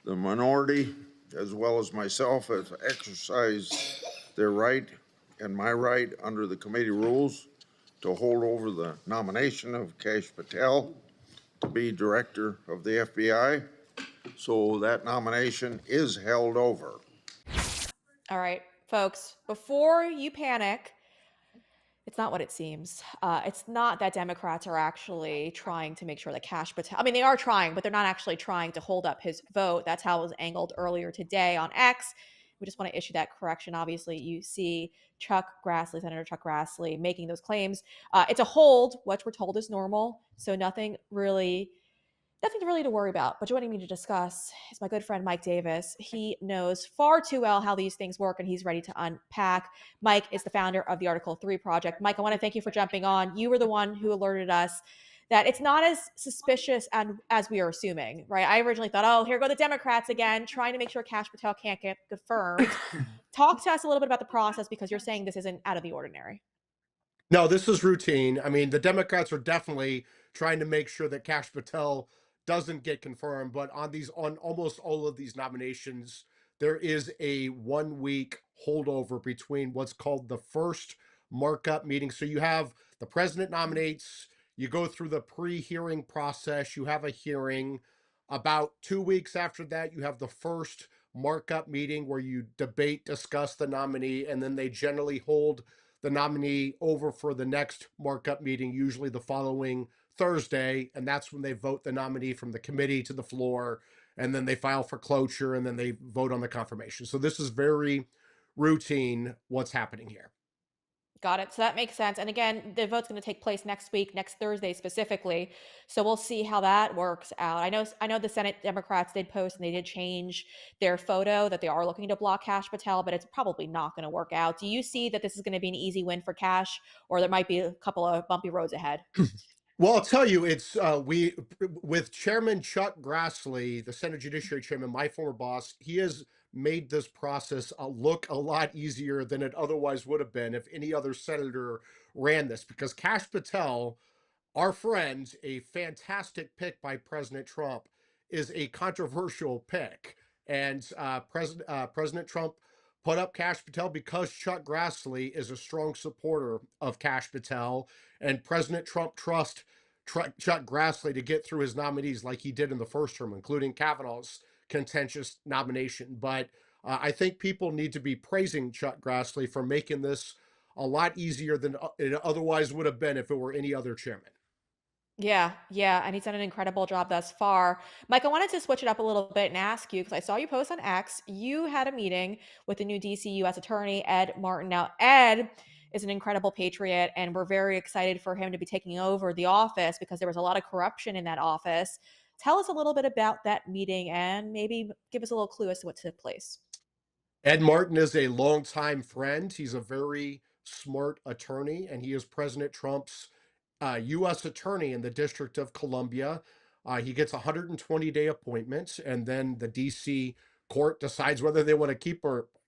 The minority, as well as myself, have exercised their right and my right under the committee rules to hold over the nomination of Kash Patel to be director of the FBI. So that nomination is held over. All right, folks, before you panic, it's not what it seems. It's not that Democrats are actually trying to make sure that Kash Patel, I mean, they are trying, but they're not actually trying to hold up his vote. That's how it was angled earlier today on X. We just want to issue that correction. Obviously, you see Senator Chuck Grassley, making those claims. It's a hold, which we're told is normal. So nothing really to worry about. But joining me to discuss is my good friend Mike Davis. He knows far too well how these things work, and he's ready to unpack. Mike is the founder of the Article 3 Project. Mike, I want to thank you for jumping on. You were the one who alerted us that it's not as suspicious as we are assuming, right? I originally thought, oh, here go the Democrats again, trying to make sure Kash Patel can't get confirmed. Talk to us a little bit about the process, because you're saying this isn't out of the ordinary. No, this is routine. I mean, the Democrats are definitely trying to make sure that Kash Patel doesn't get confirmed, but on almost all of these nominations, there is a 1 week holdover between what's called the first markup meeting. So you have the president nominates, you go through the pre-hearing process, you have a hearing. About 2 weeks after that, you have the first markup meeting where you debate, discuss the nominee, and then they generally hold the nominee over for the next markup meeting, usually the following Thursday. And that's when they vote the nominee from the committee to the floor. And then they file for cloture and then they vote on the confirmation. So this is very routine what's happening here. Got it. So that makes sense. And again, the vote's going to take place next week, next Thursday specifically. So we'll see how that works out. I know the Senate Democrats did post and they did change their photo that they are looking to block Kash Patel, but it's probably not going to work out. Do you see that this is going to be an easy win for Kash, or there might be a couple of bumpy roads ahead? Well, I'll tell you, it's we with Chairman Chuck Grassley, the Senate Judiciary Chairman, my former boss. He has made this process look a lot easier than it otherwise would have been if any other senator ran this. Because Kash Patel, our friend, a fantastic pick by President Trump, is a controversial pick, and President Trump put up Kash Patel because Chuck Grassley is a strong supporter of Kash Patel, and President Trump Chuck Grassley to get through his nominees like he did in the first term, including Kavanaugh's contentious nomination. But I think people need to be praising Chuck Grassley for making this a lot easier than it otherwise would have been if it were any other chairman. Yeah, and he's done an incredible job thus far. Mike, I wanted to switch it up a little bit and ask you, because I saw you post on X, you had a meeting with the new DC U.S. Attorney, Ed Martin. Now, Ed is an incredible patriot, and we're very excited for him to be taking over the office because there was a lot of corruption in that office. Tell us a little bit about that meeting and maybe give us a little clue as to what took place. Ed Martin is a longtime friend. He's a very smart attorney, and he is President Trump's U.S. attorney in the District of Columbia. He gets 120-day appointments, and then the D.C. court decides whether they want to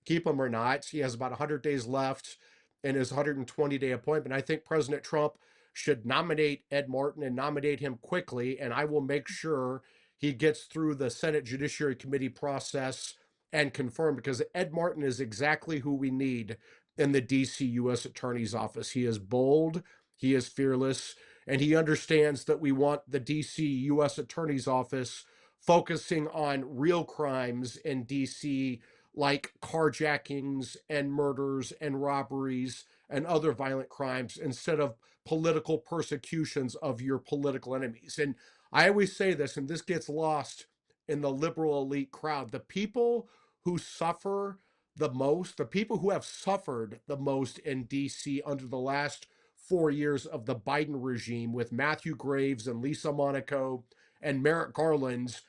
keep him or not. He has about 100 days left in his 120-day appointment. I think President Trump should nominate Ed Martin and nominate him quickly, and I will make sure he gets through the Senate Judiciary Committee process and confirmed, because Ed Martin is exactly who we need in the DC U.S. Attorney's Office. He is bold, he is fearless, and he understands that we want the DC U.S. Attorney's Office focusing on real crimes in DC, like carjackings and murders and robberies and other violent crimes, instead of political persecutions of your political enemies. And I always say this, and this gets lost in the liberal elite crowd: the people who suffer the most, the people who have suffered the most in DC under the last 4 years of the Biden regime, with Matthew Graves and Lisa Monaco and Merrick Garland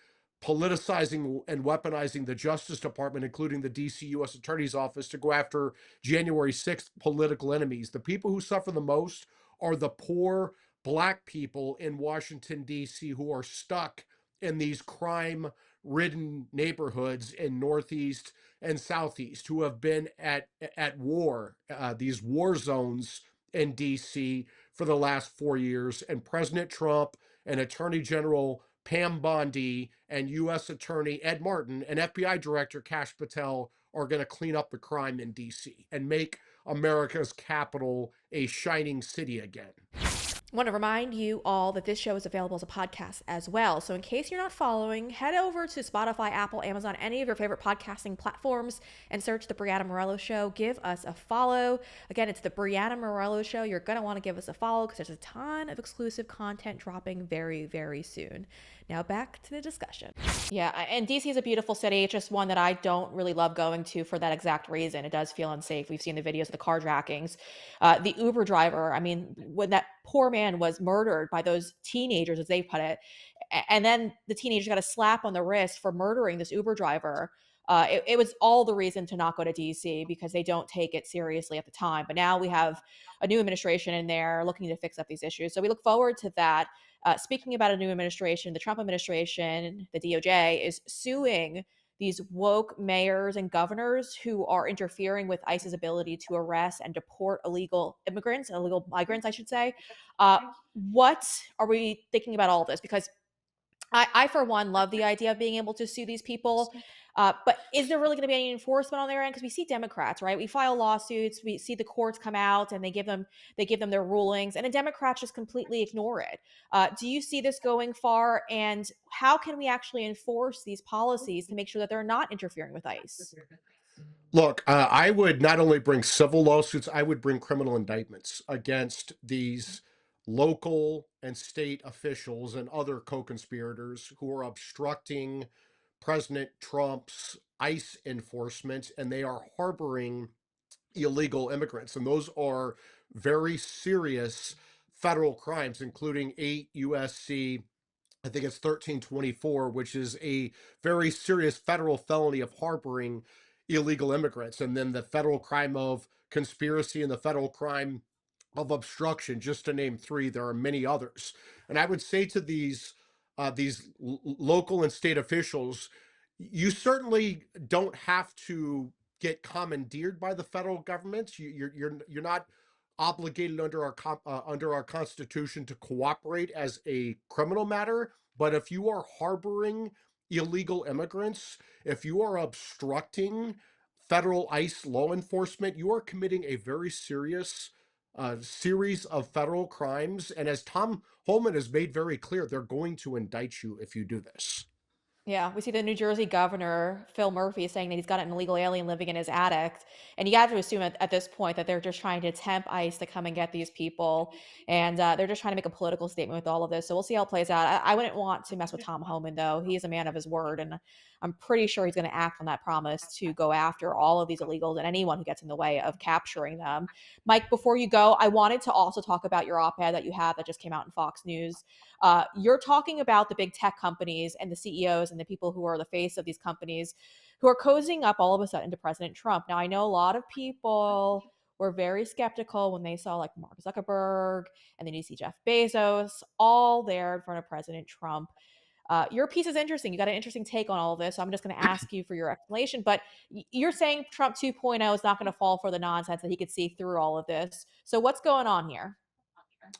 politicizing and weaponizing the Justice Department, including the DC U.S. Attorney's Office, to go after January 6th political enemies. The people who suffer the most are the poor Black people in Washington, D.C., who are stuck in these crime-ridden neighborhoods in Northeast and Southeast, who have been at war, these war zones in D.C. for the last 4 years. And President Trump and Attorney General Pam Bondi and U.S. Attorney Ed Martin and FBI Director Kash Patel are going to clean up the crime in D.C. and make America's capital a shining city again. I want to remind you all that this show is available as a podcast as well. So, in case you're not following, head over to Spotify, Apple, Amazon, any of your favorite podcasting platforms and search The Breanna Morello Show. Give us a follow. Again, it's The Breanna Morello Show. You're going to want to give us a follow because there's a ton of exclusive content dropping very, very soon. Now, back to the discussion. Yeah, and DC is a beautiful city. It's just one that I don't really love going to for that exact reason. It does feel unsafe. We've seen the videos of the carjackings. The Uber driver, I mean, when that poor man was murdered by those teenagers, as they put it, and then the teenager got a slap on the wrist for murdering this Uber driver. It was all the reason to not go to DC because they don't take it seriously at the time. But now we have a new administration in there looking to fix up these issues. So we look forward to that. Speaking about a new administration, the Trump administration, the DOJ, is suing these woke mayors and governors who are interfering with ICE's ability to arrest and deport illegal immigrants, illegal migrants, I should say. What are we thinking about all of this? Because I, for one, love the idea of being able to sue these people. But is there really going to be any enforcement on their end? Because we see Democrats, right? We file lawsuits, we see the courts come out, and they give them their rulings, and the Democrats just completely ignore it. Do you see this going far? And how can we actually enforce these policies to make sure that they're not interfering with ICE? Look, I would not only bring civil lawsuits, I would bring criminal indictments against these local and state officials and other co-conspirators who are obstructing President Trump's ICE enforcement, and they are harboring illegal immigrants. And those are very serious federal crimes, including 8 USC, I think it's 1324, which is a very serious federal felony of harboring illegal immigrants. And then the federal crime of conspiracy and the federal crime of obstruction, just to name three. There are many others. And I would say to these local and state officials, you certainly don't have to get commandeered by the federal government. You're not obligated under our Constitution to cooperate as a criminal matter. But if you are harboring illegal immigrants, if you are obstructing federal ICE law enforcement, you are committing a very serious series of federal crimes. And as Tom Homan has made very clear, they're going to indict you if you do this. Yeah, we see the New Jersey governor, Phil Murphy, saying that he's got an illegal alien living in his attic. And you have to assume at this point that they're just trying to tempt ICE to come and get these people. And they're just trying to make a political statement with all of this. So we'll see how it plays out. I wouldn't want to mess with Tom Homan, though. He is a man of his word. And I'm pretty sure he's going to act on that promise to go after all of these illegals and anyone who gets in the way of capturing them. Mike, before you go, I wanted to also talk about your op-ed that you have that just came out in Fox News. You're talking about the big tech companies and the CEOs and the people who are the face of these companies who are cozying up all of a sudden to President Trump. Now, I know a lot of people were very skeptical when they saw like Mark Zuckerberg and then you see Jeff Bezos all there in front of President Trump. Your piece is interesting. You got an interesting take on all of this. So I'm just going to ask you for your explanation. But you're saying Trump 2.0 is not going to fall for the nonsense, that he could see through all of this. So what's going on here?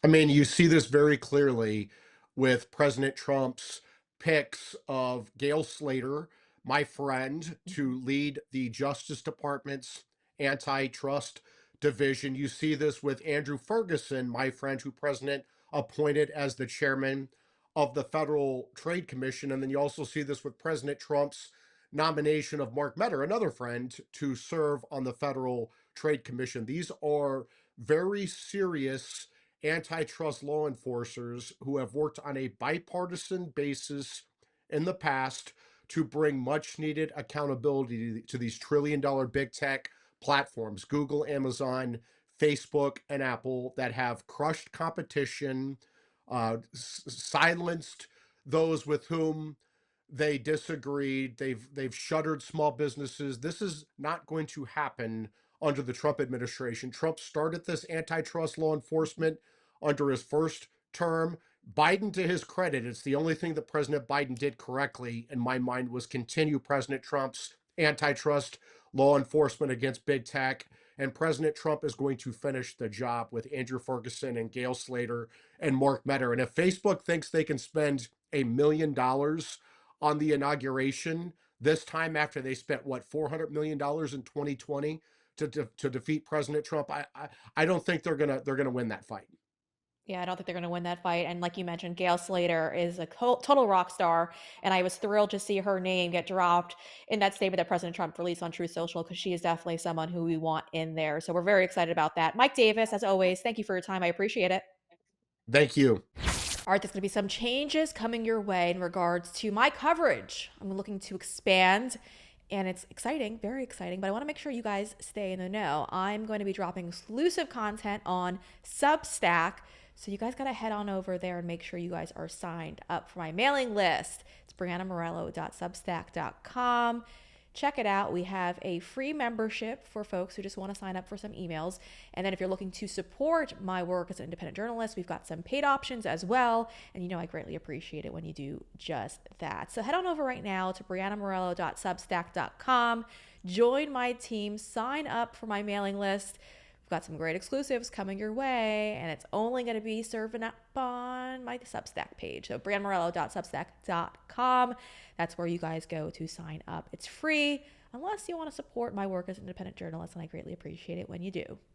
I mean, you see this very clearly with President Trump's picks of Gail Slater, my friend, to lead the Justice Department's antitrust division. You see this with Andrew Ferguson, my friend, who President appointed as the chairman of the Federal Trade Commission. And then you also see this with President Trump's nomination of Mark Meadow, another friend, to serve on the Federal Trade Commission. These are very serious antitrust law enforcers who have worked on a bipartisan basis in the past to bring much needed accountability to these trillion-dollar big tech platforms, Google, Amazon, Facebook, and Apple, that have crushed competition, silenced those with whom they disagreed. They've shuttered small businesses. This is not going to happen under the Trump administration. Trump started this antitrust law enforcement under his first term. Biden, to his credit, it's the only thing that President Biden did correctly, in my mind, was continue President Trump's antitrust law enforcement against big tech. And President Trump is going to finish the job with Andrew Ferguson and Gail Slater and Mark Meadow. And if Facebook thinks they can spend $1 million on the inauguration this time after they spent what $400 million in 2020 to defeat President Trump. I don't think they're gonna win that fight. Yeah, I don't think they're going to win that fight. And like you mentioned, Gail Slater is a total rock star. And I was thrilled to see her name get dropped in that statement that President Trump released on Truth Social, because she is definitely someone who we want in there. So we're very excited about that. Mike Davis, as always, thank you for your time. I appreciate it. Thank you. All right, there's going to be some changes coming your way in regards to my coverage. I'm looking to expand, and it's exciting, very exciting, but I want to make sure you guys stay in the know. I'm going to be dropping exclusive content on Substack, so you guys got to head on over there and make sure you guys are signed up for my mailing list. It's BreannaMorello.substack.com. Check it out. We have a free membership for folks who just want to sign up for some emails. And then if you're looking to support my work as an independent journalist, we've got some paid options as well. And you know I greatly appreciate it when you do just that. So head on over right now to BreannaMorello.substack.com. Join my team. Sign up for my mailing list. We've got some great exclusives coming your way, and it's only going to be serving up on my Substack page. So BreannaMorello.substack.com. That's where you guys go to sign up. It's free unless you want to support my work as an independent journalist, and I greatly appreciate it when you do.